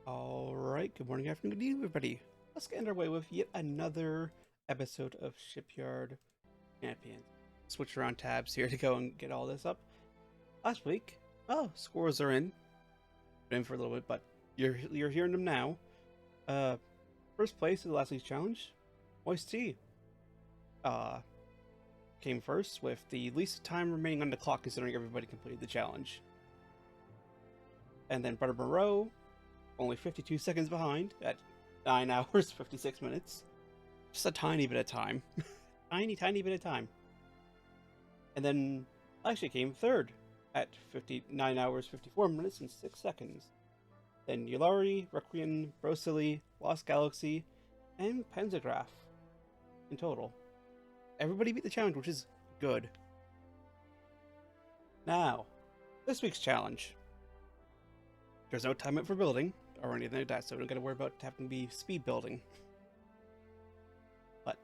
Alright, good morning, afternoon, good evening, everybody. Let's get underway with yet another episode of Shipyard Champions. Switch around tabs here to go and get all this up. Last week, scores are in. Been in for a little bit, but you're hearing them now. First place in the last week's challenge, Moist Tea. Came first with the least time remaining on the clock considering everybody completed the challenge. And then Brother Moreau, only 52 seconds behind at 9 hours, 56 minutes. Just a tiny bit of time. tiny bit of time. And then actually came third at 59 hours, 54 minutes and 6 seconds. Then Yulari, Requiem, Brocili, Lost Galaxy, and Panzagraph in total. Everybody beat the challenge, which is good. Now, this week's challenge. There's no time limit for building or anything like that, so we don't got to worry about having to be speed building. But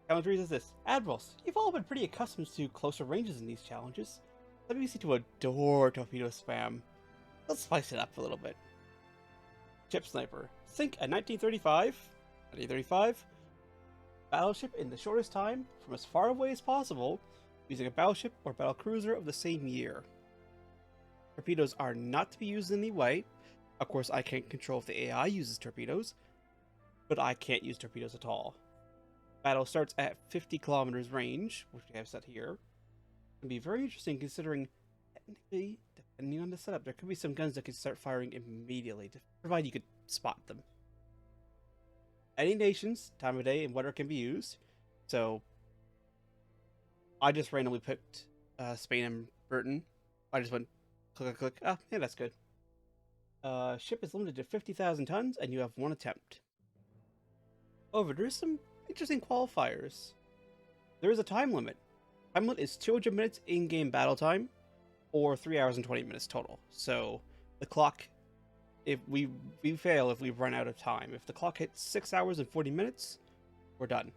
challenge reads is this: Admirals, you've all been pretty accustomed to closer ranges in these challenges. WC to adore torpedo spam. Let's spice it up a little bit. Ship Sniper, sink a 1935 battleship in the shortest time from as far away as possible using a battleship or battlecruiser of the same year. Torpedoes are not to be used in any way. Of course, I can't control if the AI uses torpedoes, but I can't use torpedoes at all. Battle starts at 50 kilometers range, which we have set here. It can be very interesting considering, technically, depending on the setup, there could be some guns that can start firing immediately, provided you could spot them. Any nations, time of day, and weather can be used. So, I just randomly picked Spain and Britain. I just went click. Ah, yeah, that's good. Ship is limited to 50,000 tons, and you have one attempt. However, there's some interesting qualifiers. There is a time limit. Time limit is 200 minutes in-game battle time, or 3 hours and 20 minutes total. So, the clock, if we fail if we run out of time. If the clock hits 6 hours and 40 minutes, we're done.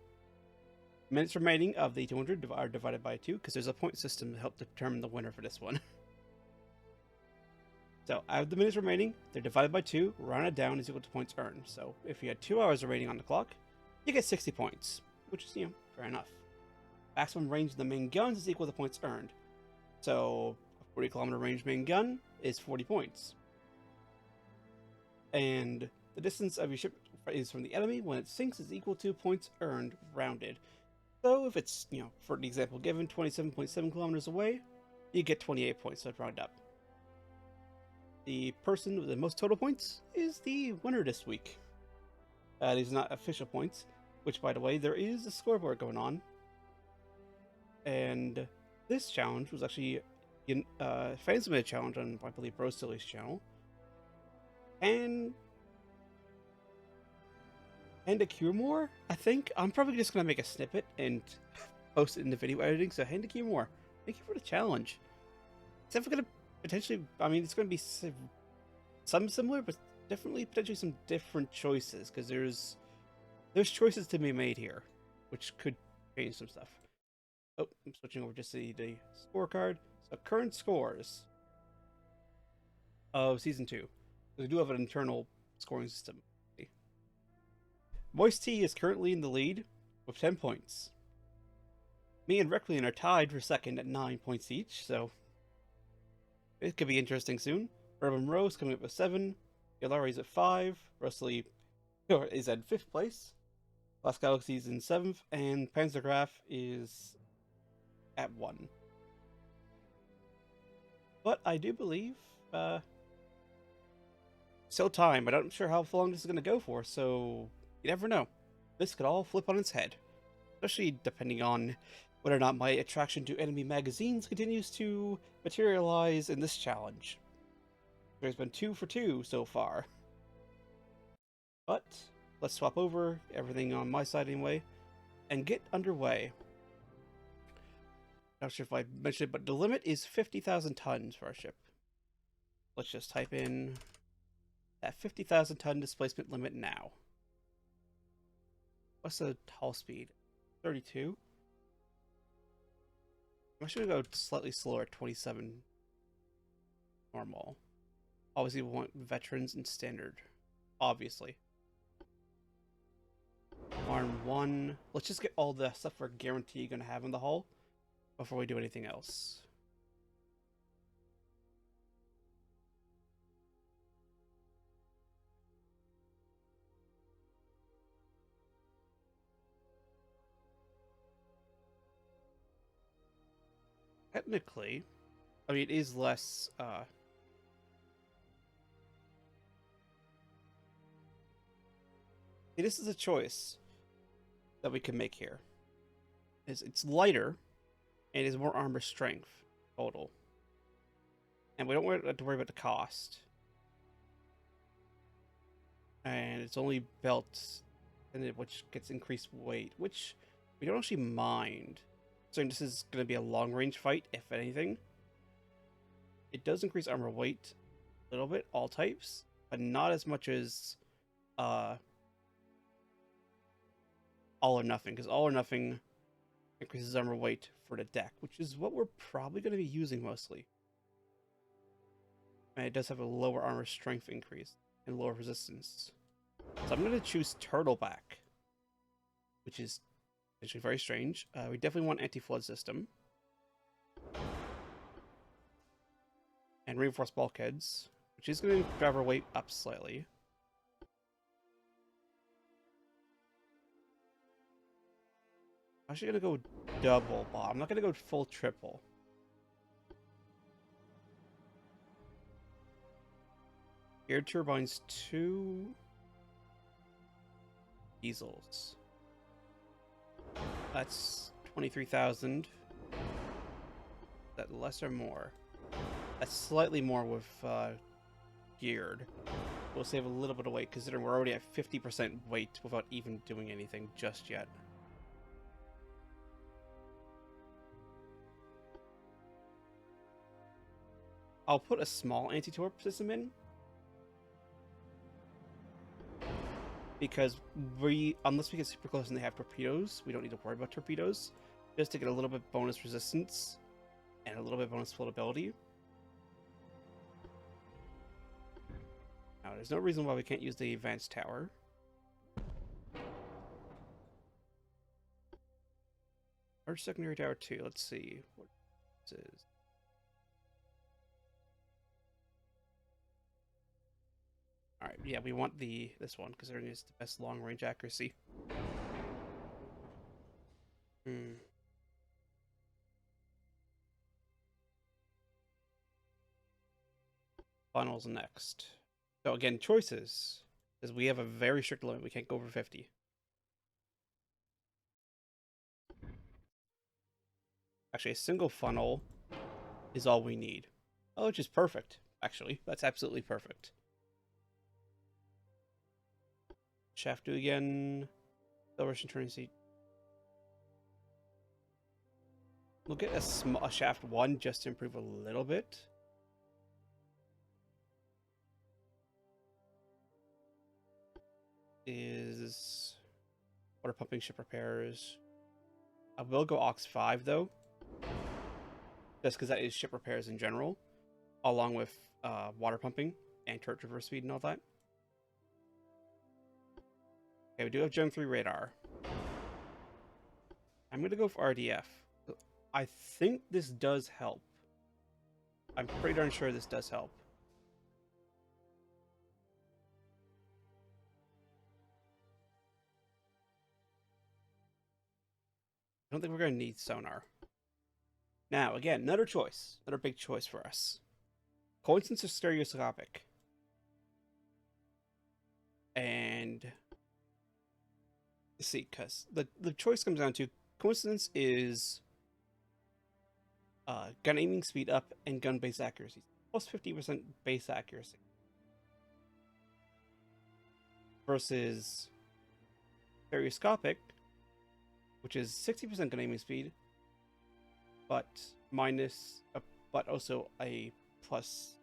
Minutes remaining of the 200 are divided by 2, because there's a point system to help determine the winner for this one. So, out of the minutes remaining, they're divided by 2, rounded down is equal to points earned. So, if you had 2 hours remaining on the clock, you get 60 points, which is, fair enough. Maximum range of the main guns is equal to points earned. So, a 40 kilometer range main gun is 40 points. And the distance of your ship is from the enemy when it sinks is equal to points earned rounded. So, if it's, for the example given, 27.7 kilometers away, you get 28 points, so round up. The person with the most total points is the winner this week. These are not official points, which, by the way, there is a scoreboard going on. And this challenge was actually fans made a challenge on, I believe, Brocili's channel. And a cure more, I think. I'm probably just going to make a snippet and post it in the video editing. So, Hand to Cure more, thank you for the challenge. It's definitely going to potentially, it's going to be some similar, but definitely potentially some different choices, because there's choices to be made here, which could change some stuff. Oh, I'm switching over just to the scorecard. So current scores of Season 2. We do have an internal scoring system. Moist Tea is currently in the lead with 10 points. Me and Requiem are tied for second at 9 points each, so it could be interesting soon. Urban Rose coming up with 7. Yulari's at 5. Brocili is at 5th place. Lost Galaxy is in 7th. And Panzergraph is at 1. But I do believe still time. I'm not sure how long this is going to go for, so you never know. This could all flip on its head. Especially depending on whether or not my attraction to enemy magazines continues to materialize in this challenge. There's been 2 for 2 so far. But let's swap over everything on my side anyway and get underway. Not sure if I mentioned it, but the limit is 50,000 tons for our ship. Let's just type in that 50,000 ton displacement limit now. What's the hull speed? 32? I'm actually going to go slightly slower at 27 normal. Obviously, we want veterans and standard. Obviously. Arm 1. Let's just get all the stuff we're guaranteed going to have in the hull before we do anything else. Technically, I mean, it is less, this is a choice that we can make here. It's lighter, and is more armor strength total. And we don't have to worry about the cost. And it's only belt, which gets increased weight, which we don't actually mind. So this is going to be a long-range fight, if anything. It does increase armor weight a little bit, all types, but not as much as all or nothing, because all or nothing increases armor weight for the deck, which is what we're probably going to be using mostly. And it does have a lower armor strength increase and lower resistance. So I'm going to choose Turtleback, which is actually very strange. We definitely want anti-flood system. And reinforced bulkheads, which is going to drive our weight up slightly. I'm actually going to go double bomb. I'm not going to go full triple. Air turbines 2 diesels. That's 23,000. Is that less or more? That's slightly more with geared. We'll save a little bit of weight considering we're already at 50% weight without even doing anything just yet. I'll put a small anti-torp system in, because unless we get super close and they have torpedoes, we don't need to worry about torpedoes. Just to get a little bit bonus resistance and a little bit bonus floatability. Now, there's no reason why we can't use the advanced tower. Large secondary tower 2. Let's see what this is. Alright, yeah, we want this one because it is the best long range accuracy. Funnels next. So again, choices, because we have a very strict limit. We can't go over 50. Actually, a single funnel is all we need. Oh, which is perfect, actually. That's absolutely perfect. Shaft 2 again. Celebration turning seat. We'll get a shaft 1 just to improve a little bit. Is water pumping, ship repairs. I will go Ox 5 though, just because that is ship repairs in general, along with water pumping and turret traverse speed and all that. Okay, we do have Gen 3 radar. I'm gonna go for RDF. I think this does help. I'm pretty darn sure this does help. I don't think we're going to need sonar. Now, again, another choice. Another big choice for us. Coincidence or stereoscopic? And let's see, because the choice comes down to coincidence is gun aiming speed up and gun base accuracy. Plus 50% base accuracy. Versus stereoscopic, which is 60% gun aiming speed, but but also a plus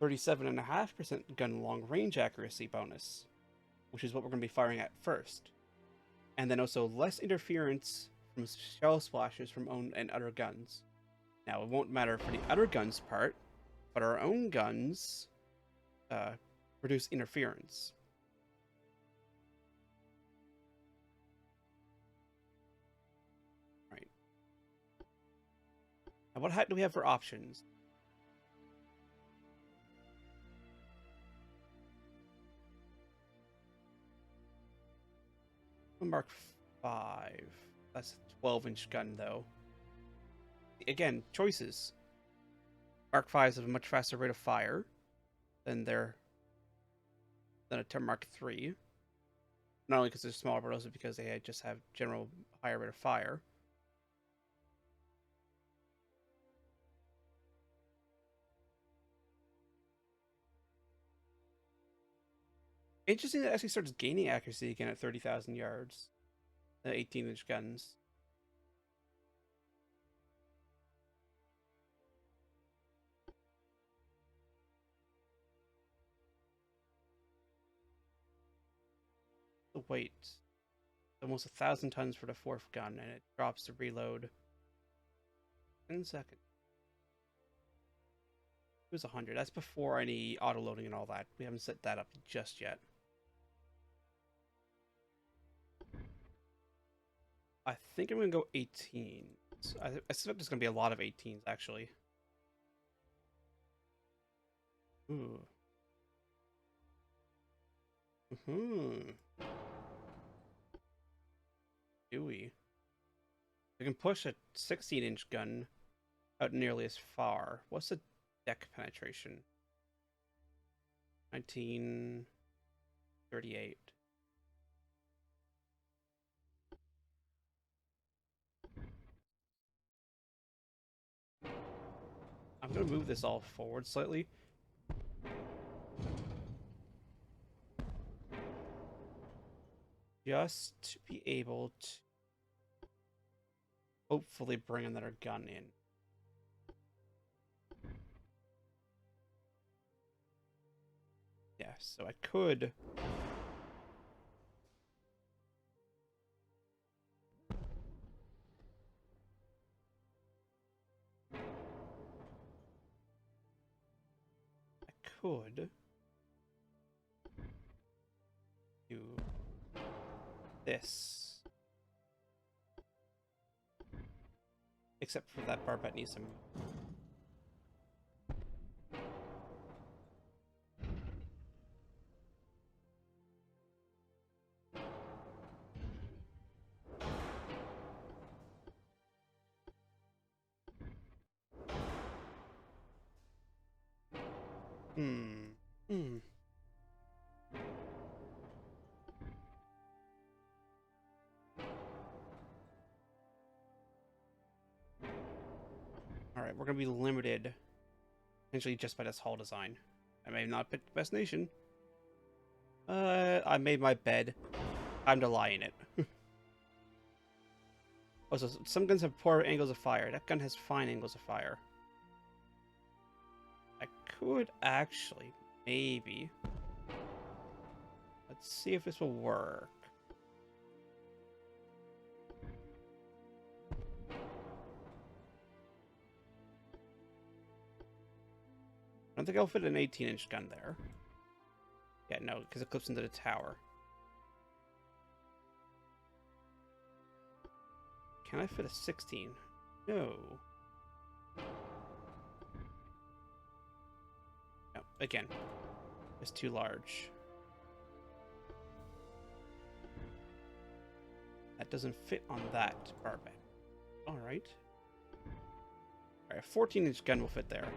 37.5% gun long range accuracy bonus, which is what we're going to be firing at first. And then also less interference from shell splashes from own and other guns. Now, it won't matter for the other guns part, but our own guns produce interference. Right. Now, what do we have for options? Mark 5. That's a 12-inch gun, though. Again, choices. Mark 5s have a much faster rate of fire than a Mark 3. Not only because they're smaller, but also because they just have general higher rate of fire. Interesting that it actually starts gaining accuracy again at 30,000 yards. The 18-inch guns. The weight. Almost 1,000 tons for the 4th gun, and it drops the reload 10 seconds. It was 100. That's before any auto-loading and all that. We haven't set that up just yet. I think I'm going to go 18. I suspect there's going to be a lot of 18s, actually. Ooh. Do we? We can push a 16-inch gun out nearly as far. What's the deck penetration? 1938. I'm going to move this all forward slightly. Just to be able to hopefully bring another gun in. Yeah, so I could... do this. Except for that barbette needs some... Alright, we're going to be limited essentially just by this hull design. I may have not picked the best nation. I made my bed. Time to lie in it. Also, some guns have poor angles of fire. That gun has fine angles of fire. I could actually, maybe... Let's see if this will work. I don't think I'll fit an 18-inch gun there. Yeah, no, because it clips into the tower. Can I fit a 16? No. No, again, it's too large. That doesn't fit on that barbette. Alright. Alright, a 14-inch gun will fit there.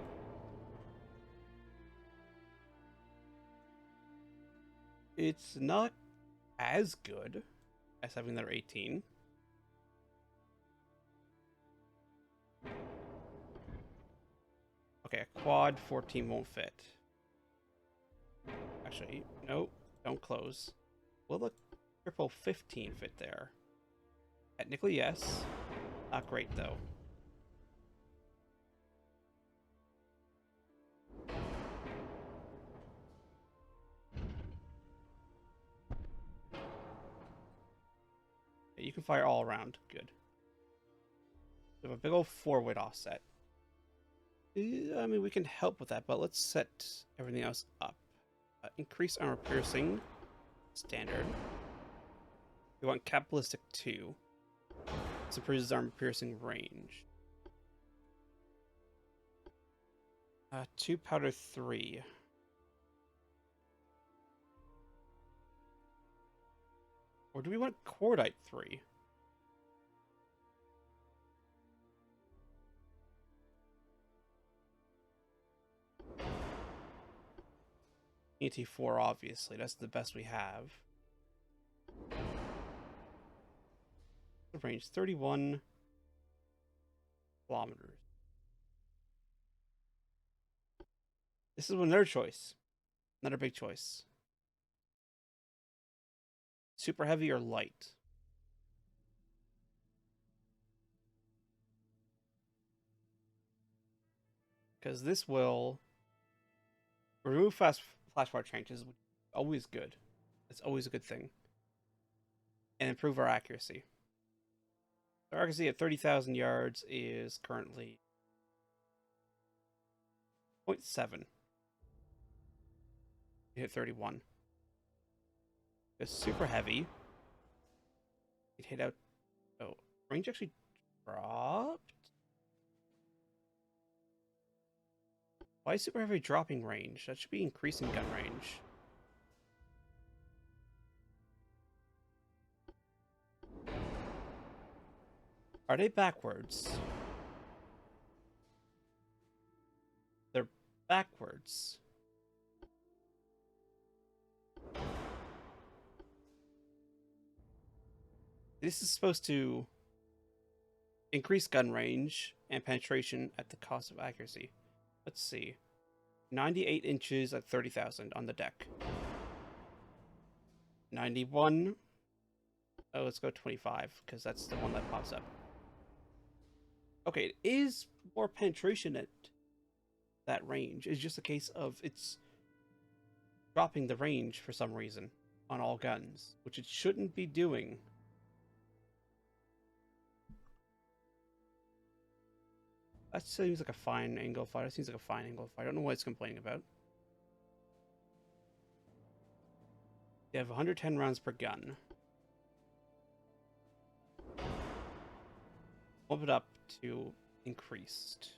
It's not as good as having another 18. Okay, a quad 14 won't fit. Actually, no, don't close. Will the triple 15 fit there? Technically, yes. Not great, though. You can fire all around. Good. We have a big old 4-weight offset. I mean, we can help with that, but let's set everything else up. Increase armor piercing, standard. We want capitalistic 2. This improves armor piercing range. 2 powder 3. Or do we want cordite 3? ET4, obviously. That's the best we have. The range 31 kilometers. This is another choice. Another big choice. Super heavy or light? Because this will remove fast flashbar changes, which is always good. It's always a good thing. And improve our accuracy. Our accuracy at 30,000 yards is currently 0.7. We hit 31. It's super heavy. It hit out. Oh, range actually dropped? Why is super heavy dropping range? That should be increasing gun range. Are they backwards? They're backwards. This is supposed to increase gun range and penetration at the cost of accuracy. Let's see. 98 inches at 30,000 on the deck. 91. Oh, let's go 25, because that's the one that pops up. Okay, it is more penetration at that range. It's just a case of it's dropping the range for some reason on all guns, which it shouldn't be doing. That seems like a fine angle fighter. That seems like a fine angle fighter. I don't know what it's complaining about. They have 110 rounds per gun. Bump it up to increased.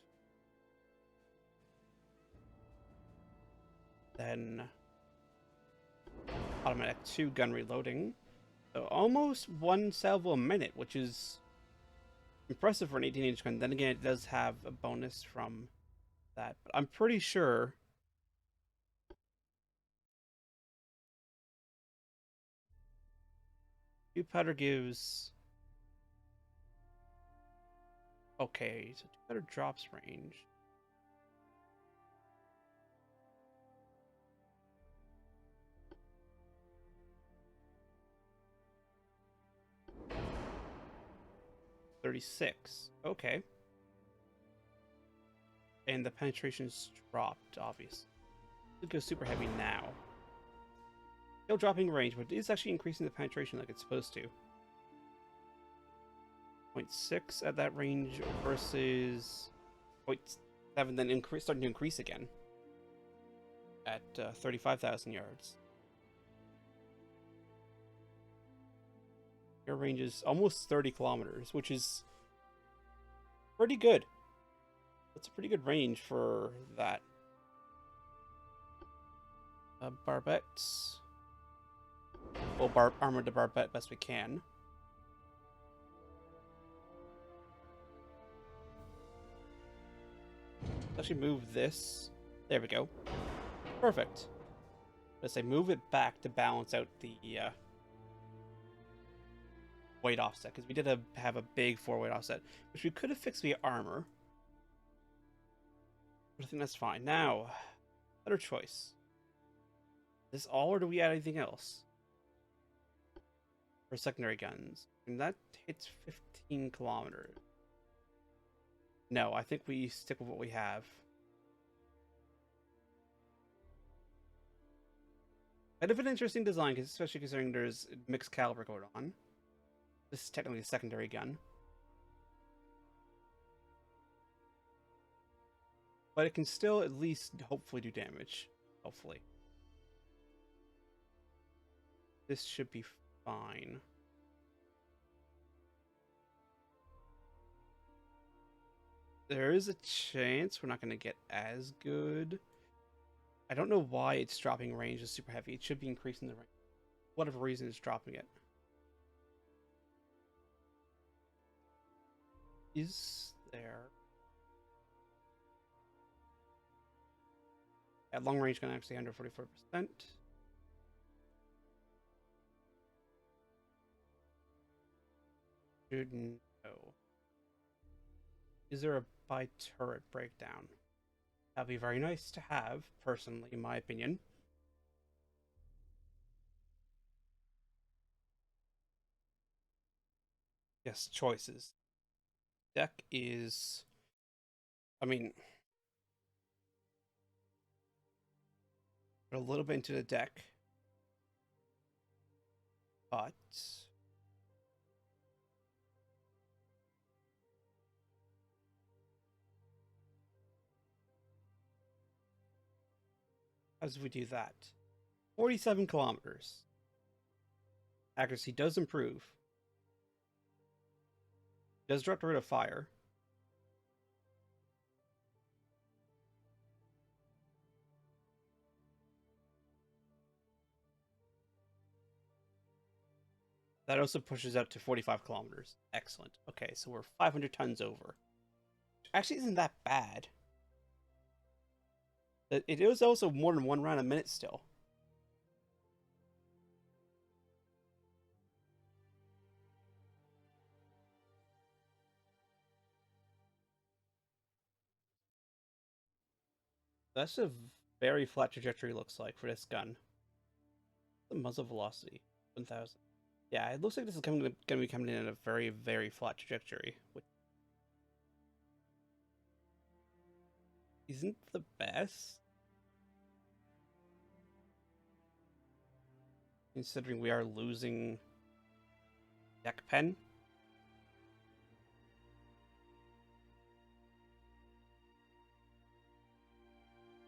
Then automatic 2 gun reloading. So almost 1 salvo a minute, which is impressive for an 18-inch gun. Then again, it does have a bonus from that. But I'm pretty sure two powder gives. Okay, so two powder drops range. $36. Okay. And the penetration's dropped, obviously. It goes super heavy now. Still dropping range, but it is actually increasing the penetration like it's supposed to. 0.6 at that range versus 0.7, then starting to increase again at 35,000 yards. Your range is almost 30 kilometers, which is pretty good. That's a pretty good range for that. Barbettes. We'll armor the barbette best we can. Let's actually move this. There we go. Perfect. Let's say move it back to balance out the weight offset, because we did have a big 4-weight offset, which we could have fixed via armor. But I think that's fine. Now, better choice. Is this all, or do we add anything else? For secondary guns. And that hits 15 kilometers. No, I think we stick with what we have. Kind of an interesting design, especially considering there's mixed caliber going on. This is technically a secondary gun. but it can still at least hopefully do damage. Hopefully. This should be fine. There is a chance we're not going to get as good. I don't know why it's dropping range is super heavy. It should be increasing the range. Whatever reason it's dropping it. Is there... At long range, going to actually 144%. Should know. Is there a by turret breakdown? That'd be very nice to have, personally, in my opinion. Yes, choices. Deck is... I mean... Put a little bit into the deck. But... As we do that, 47 kilometers. Accuracy does improve. Does direct rid of fire. That also pushes out to 45 kilometers. Excellent. Okay, so we're 500 tons over. Actually, isn't that bad. It is also more than one round a minute still. That's a very flat trajectory looks like for this gun. The muzzle velocity, 1,000. Yeah, it looks like this is going to be coming in at a very, very flat trajectory. Which isn't the best. Considering we are losing deck pen.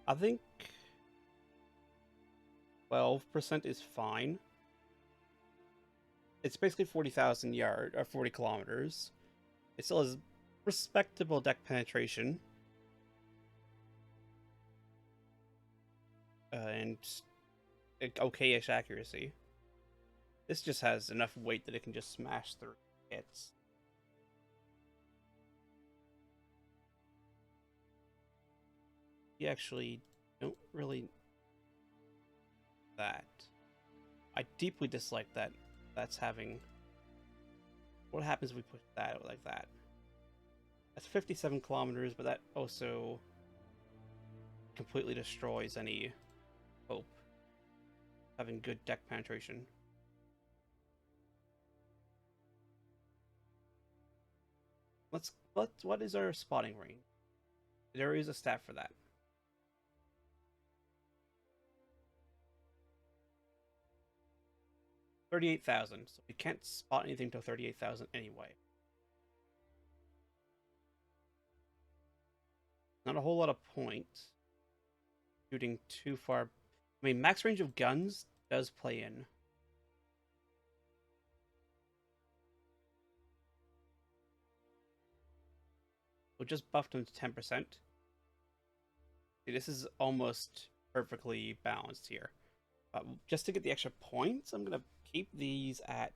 I think 12% is fine. It's basically 40,000 yard or 40 kilometers. It still has respectable deck penetration. And okay-ish accuracy. This just has enough weight that it can just smash through hits. We actually don't really... that. I deeply dislike that. That's having... What happens if we push that out like that? That's 57 kilometers, but that also completely destroys any hope having good deck penetration. What is our spotting range? There is a stat for that. 38,000, so we can't spot anything till 38,000 anyway. Not a whole lot of point shooting too far. I mean, max range of guns does play in. We'll just buff them to 10%. See, this is almost perfectly balanced here. Just to get the extra points, I'm going to keep these at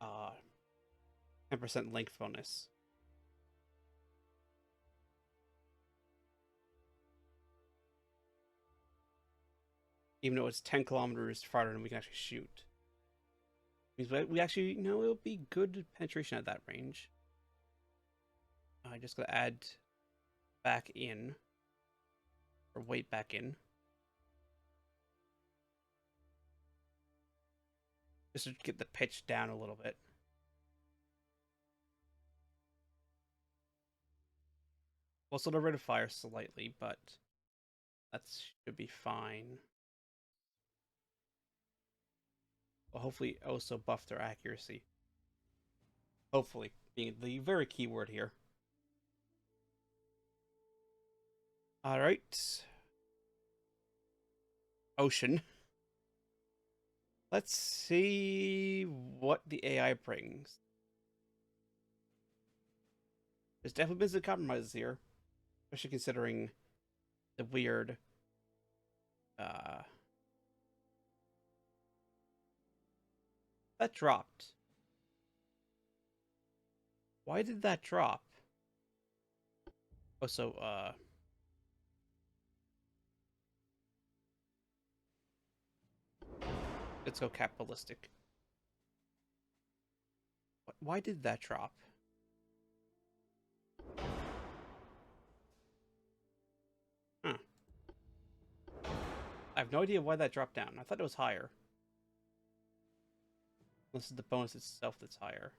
10% length bonus. Even though it's 10 kilometers farther than we can actually shoot. Means we actually, you know, it'll be good penetration at that range. I just gotta add back in, or weight back in. Just to get the pitch down a little bit. We'll sort of rate of fire slightly, but that should be fine. Well, hopefully also buff their accuracy. Hopefully, being the very key word here. Alright. Ocean. Let's see what the AI brings. There's definitely been some compromises here. Especially considering the weird... That dropped. Why did that drop? Oh, so, let's go capitalistic. Why did that drop? Huh. I have no idea why that dropped down. I thought it was higher. This is the bonus itself that's higher.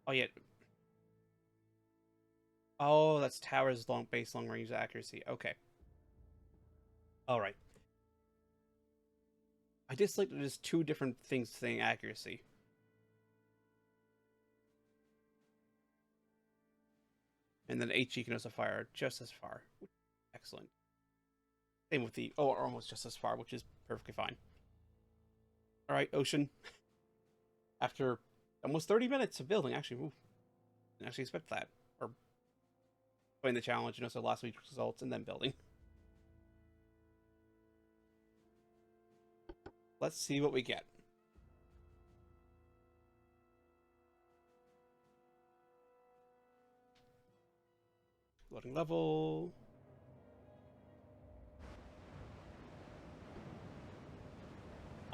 Oh, yeah. Oh, that's towers base long range accuracy. Okay. Alright. I dislike that there's two different things saying accuracy. And then HE can also fire just as far. Excellent. Same with the... Oh, almost just as far, which is perfectly fine. Alright, Ocean. After almost 30 minutes of building, actually, ooh, didn't actually expect that. Or playing the challenge, so last week's results, and then building. Let's see what we get. Loading level.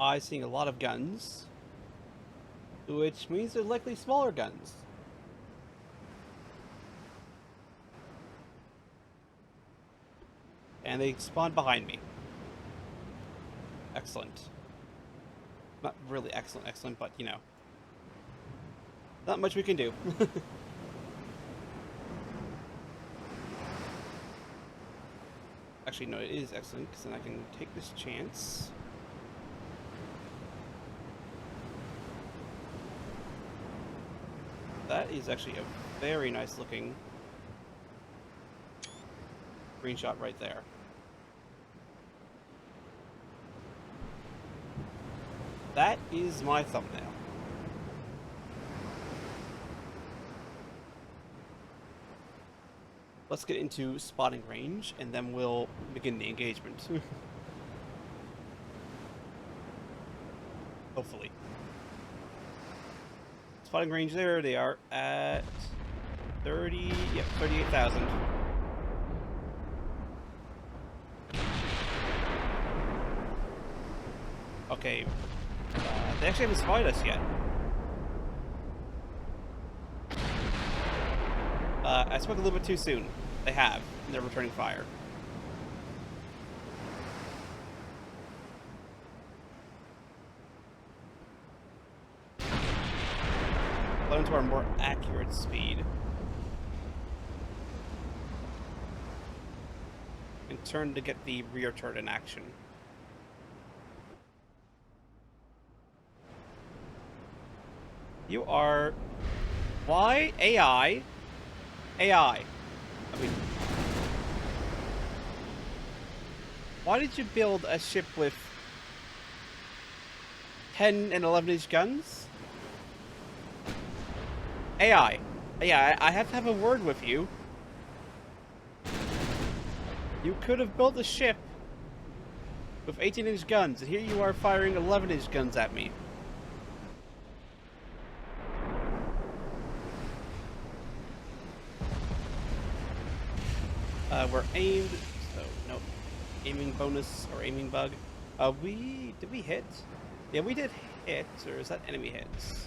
I'm seeing a lot of guns, which means they're likely smaller guns. And they spawn behind me. Excellent. Not really excellent, but, you know. Not much we can do. Actually, no, it is excellent, because then I can take this chance. That is actually a very nice looking screenshot right there. That is my thumbnail. Let's get into spotting range, and then we'll begin the engagement. Hopefully. Spotting range there, they are at 38,000. Okay, they actually haven't spotted us yet. I spoke a little bit too soon. They have, and they're returning fire. Into our more accurate speed. And turn to get the rear turret in action. You are... Why? AI? AI. I mean... Why did you build a ship with 10 and 11-inch guns? AI. Yeah, I have to have a word with you. You could have built a ship with 18-inch guns, and here you are firing 11-inch guns at me. We're aimed, so no aiming bonus or aiming bug. Did we hit? Yeah, we did hit, or is that enemy hits?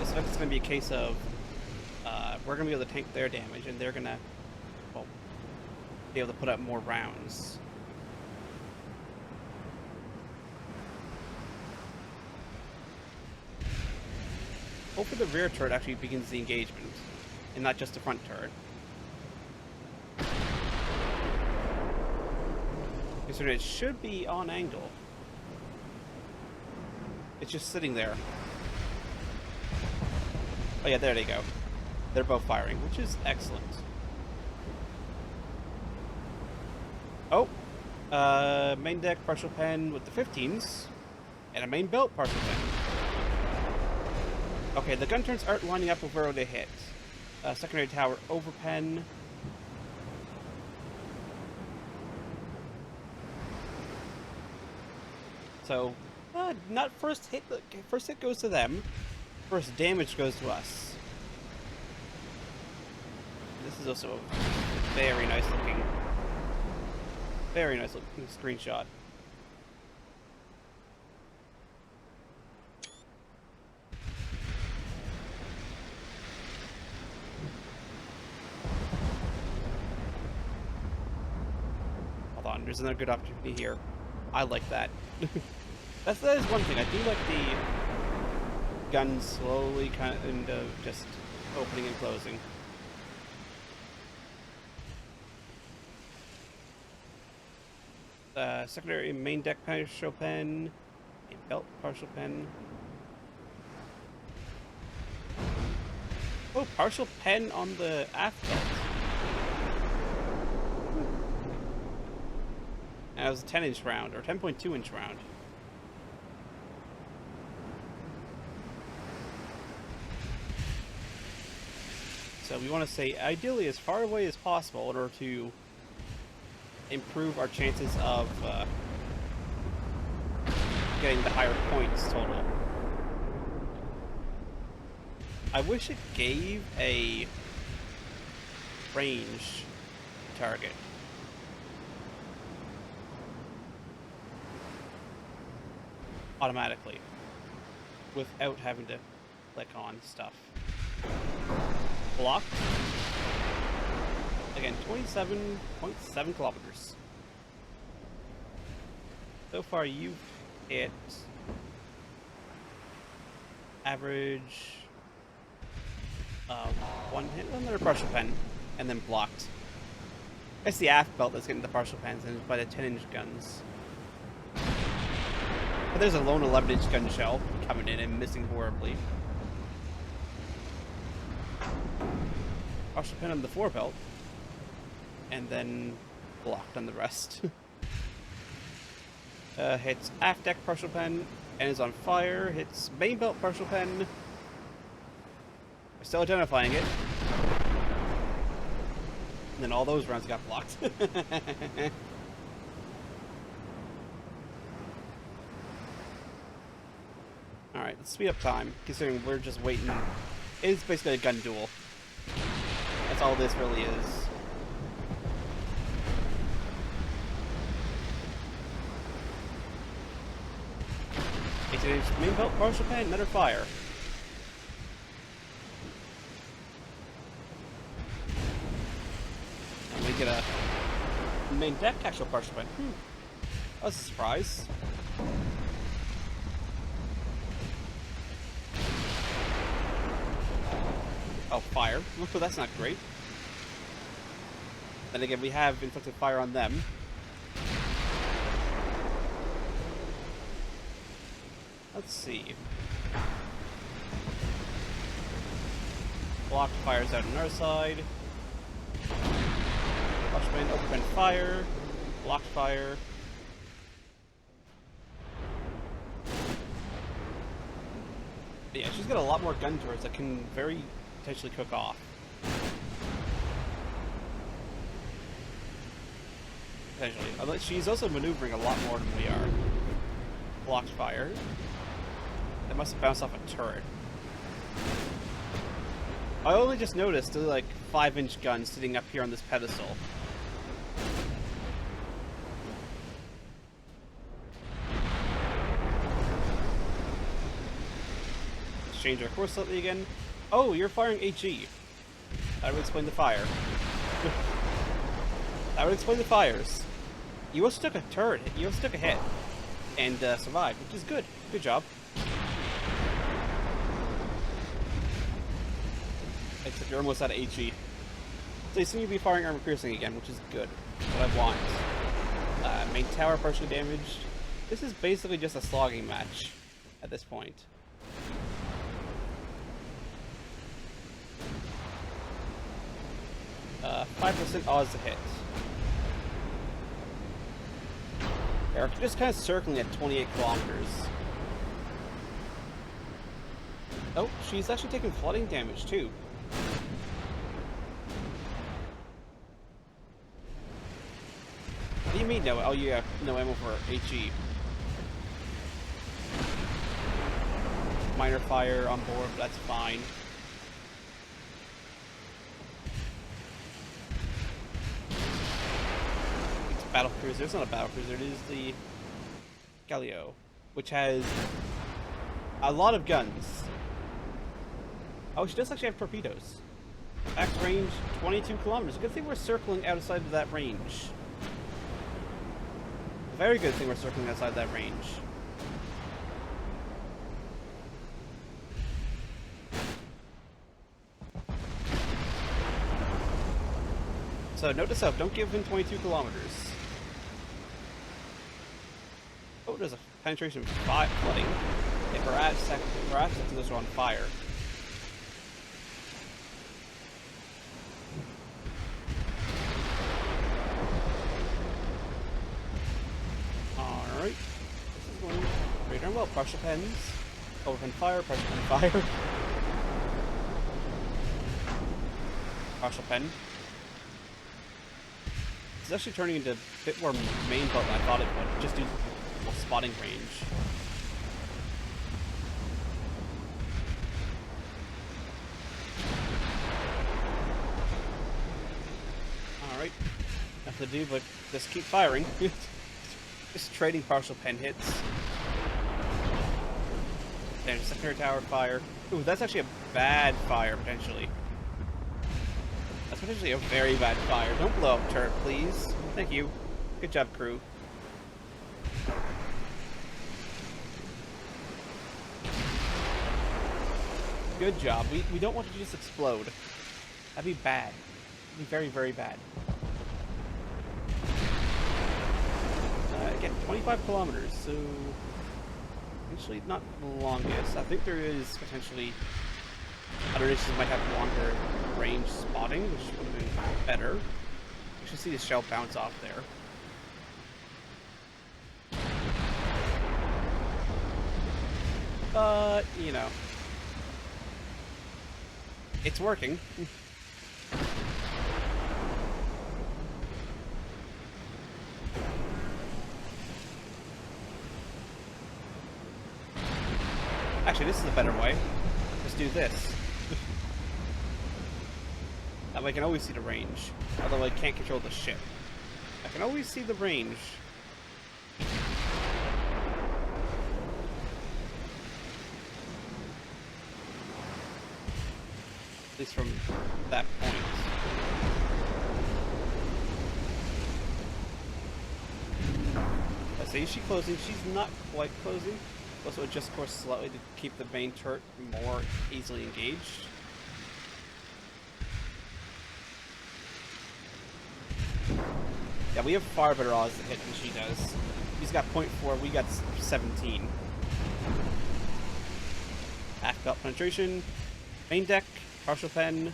This effect is going to be a case of we're going to be able to tank their damage, and they're going to, well, be able to put up more rounds. Hopefully the rear turret actually begins the engagement, and not just the front turret. Considering it should be on angle. It's just sitting there. Oh yeah, there they go. They're both firing, which is excellent. Oh! Main deck partial pen with the 15s. And a main belt partial pen. Okay, the gun turns aren't lining up with where they hit. Secondary tower over pen. So, not first hit. First hit goes to them. First damage goes to us. This is also a very nice looking screenshot. Hold on, there's another good opportunity here. I like that. That is one thing. I do like the guns slowly kind of just opening and closing. Secondary main deck partial pen, a belt partial pen. Oh, partial pen on the aft belt. And it was a 10-inch round, or 10.2-inch round. So we want to say ideally as far away as possible in order to improve our chances of getting the higher points total. I wish it gave a range target. Automatically. Without having to click on stuff. Blocked. Again, 27.7 kilometers. So far, you've hit average one hit, another partial pen, and then blocked. It's the aft belt that's getting the partial pens, and it's by the 10-inch guns. But there's a lone 11-inch gun shell coming in and missing horribly. Partial pen on the forebelt, and then blocked on the rest. Hits aft deck partial pen, and is on fire. Hits main belt partial pen. We're still identifying it. And then all those rounds got blocked. Alright, let's speed up time, considering we're just waiting. It's basically a gun duel. That's all this really is. Main belt partial pen, another fire. And we get a main deck actual partial pen. That was a surprise. Oh, fire. Oh, that's not great. Then again, we have inflicted fire on them. Let's see. Blocked fires out on our side. Rushman, open fire. Blocked fire. But yeah, she's got a lot more gun turrets that can very potentially cook off. Potentially. She's also maneuvering a lot more than we are. Blocked fire. That must have bounced off a turret. I only just noticed the like 5-inch gun sitting up here on this pedestal. Let's change our course slightly again. Oh, you're firing HE. That would explain the fire. That would explain the fires. You also took a turret. You also took a hit. And survived, which is good. Good job. Except you're almost out of HE. So you seem to be firing armor piercing again, which is good. What I want. Main tower partially damaged. This is basically just a slogging match. at this point. 5% odds to hit. They're just kind of circling at 28 kilometers. Oh, she's actually taking flooding damage too. What do you mean no? Oh, you have no ammo for HE. Minor fire on board, but that's fine. It's a Battlecruiser. It's not a Battlecruiser. It is the Galileo, which has a lot of guns. Oh, she does actually have torpedoes. Max range 22 kilometers. Good thing we're circling outside of that range. A very good thing we're circling outside that range. So note to self, don't give him 22 kilometers. Oh, there's a penetration 5 flooding. If our ad sections are on fire. Alright. This is going very darn well. Partial pens. Overpen fire, partial pen fire. Partial pen. It's actually turning into a bit more main boat than I thought it would, just due to spotting range. Alright. Nothing to do but just keep firing. Just trading partial pen hits. There's a secondary tower fire. Ooh, that's actually a bad fire, potentially. That's potentially a very bad fire. Don't blow up turret, please. Thank you. Good job, crew. Good job. We don't want it to just explode. That'd be bad. That'd be very, very bad. Again, 25 kilometers, so potentially not the longest. I think there is potentially other nations might have longer range spotting, which would have been better. You should see the shell bounce off there. But, you know, it's working. Actually, this is a better way. Let's do this. That way I can always see the range. Although I can't control the ship. I can always see the range. At least from that point. I see she's closing. She's not quite closing. Also adjust course slightly to keep the main turret more easily engaged. Yeah, we have far better odds to hit than she does. She's got 0.4, we got 17. Half belt penetration, main deck, partial pen.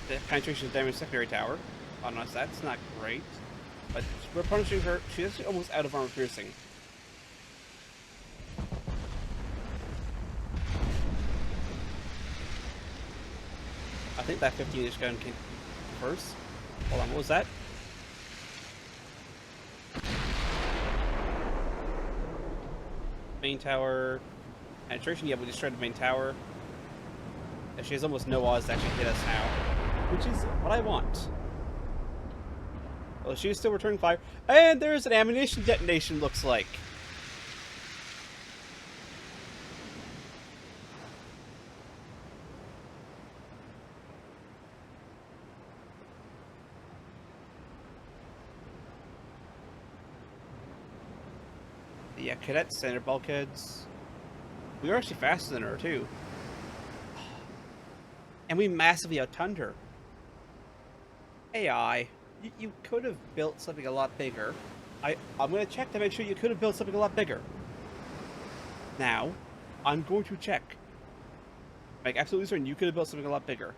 The penetration damage secondary tower. Oh no, that's not great. But we're punishing her. She's actually almost out of armor piercing. I think that 15-inch gun came first. Hold on, what was that? Main tower. Penetration, yeah, we destroyed the main tower. And she has almost no odds to actually hit us now. Which is what I want. Well, she's still returning fire. And there's an ammunition detonation, looks like. Yeah, cadets, center bulkheads. We were actually faster than her, too. And we massively outgunned her. AI, you could have built something a lot bigger. I'm going to check to make sure you could have built something a lot bigger. Now, I'm going to check. Like, absolutely certain you could have built something a lot bigger.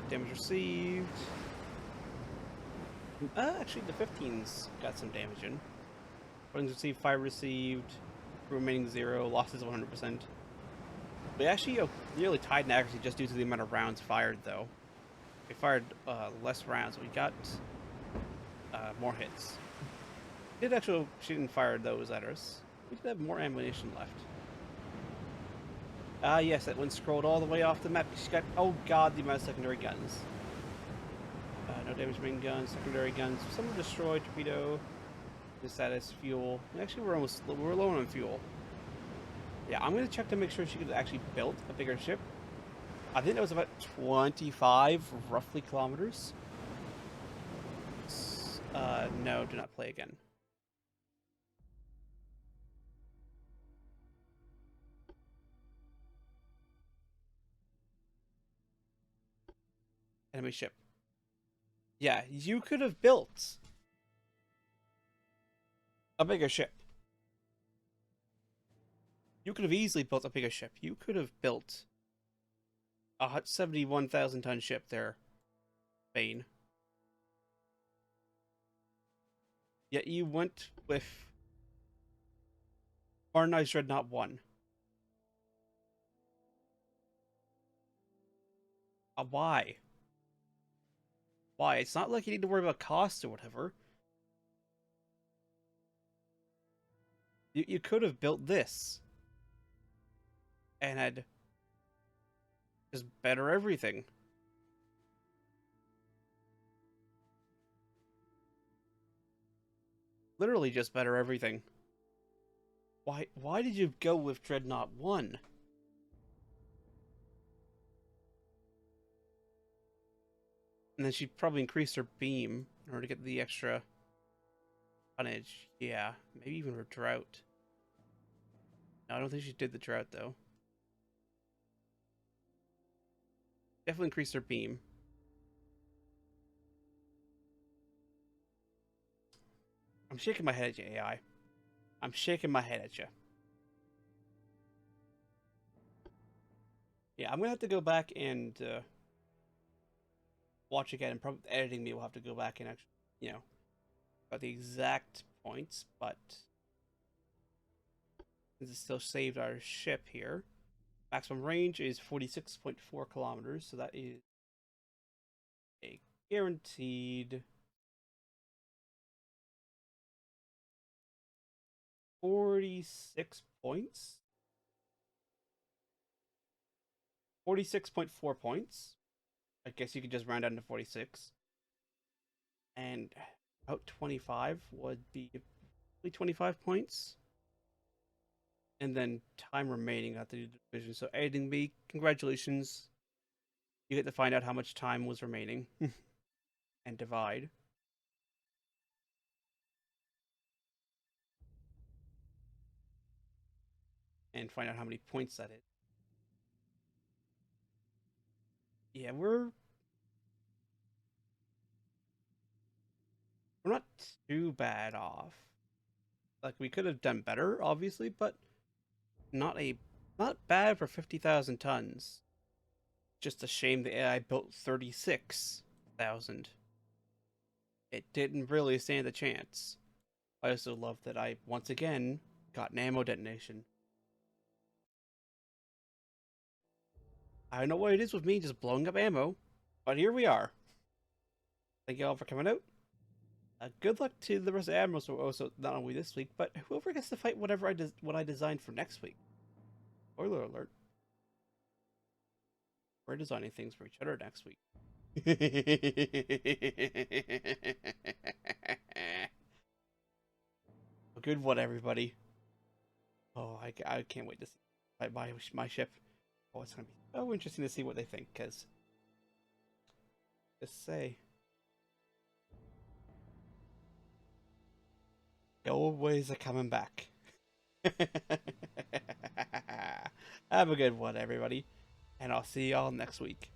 Damage received. Actually, the 15's got some damage in. Weapons received, fire received, remaining 0, losses 100%. We actually nearly tied in accuracy just due to the amount of rounds fired, though. We fired less rounds. We got more hits. We did actually, she didn't fire those at us. We did have more ammunition left. Yes, that one scrolled all the way off the map. She got, oh god, the amount of secondary guns. No damage main guns, secondary guns. Some were destroyed, torpedo, status, fuel. Actually, we're low on fuel. Yeah, I'm gonna check to make sure she could actually build a bigger ship. I think that was about 25, roughly, kilometers. No, do not play again. Enemy ship. Yeah, you could have built a bigger ship. You could have easily built a bigger ship. You could have built a 71,000 ton ship there, Bane. Yet you went with Modernized Dreadnought 1. Why? Why? It's not like you need to worry about cost or whatever. You could have built this. And had just better everything. Literally just better everything. Why did you go with Dreadnought 1? And then she'd probably increase her beam in order to get the extra tonnage. Yeah, maybe even her drought. No, I don't think she did the drought, though. Definitely increase her beam. I'm shaking my head at you, AI. I'm shaking my head at you. Yeah, I'm gonna have to go back and watch again, and probably editing me will have to go back and actually, you know, got the exact points, but this is still saved our ship here. Maximum range is 46.4 kilometers, so that is a guaranteed 46 points. 46.4 points. I guess you could just round down to 46. And about 25 would be 25 points. And then time remaining at the division. So editing me, congratulations. You get to find out how much time was remaining. And divide. And find out how many points that is. Yeah, we're not too bad off. Like, we could have done better, obviously, but not bad for 50,000 tons. Just a shame the AI built 36,000. It didn't really stand a chance. I also love that I, once again, got an ammo detonation. I don't know what it is with me just blowing up ammo, but here we are. Thank you all for coming out. Good luck to the rest of Admirals, so also not only this week, but whoever gets to fight what I designed for next week. Spoiler alert. We're designing things for each other next week. A good one, everybody. Oh, I can't wait to see my ship. Oh, it's gonna be so interesting to see what they think, because just say the old ways are coming back. Have a good one, everybody, and I'll see y'all next week.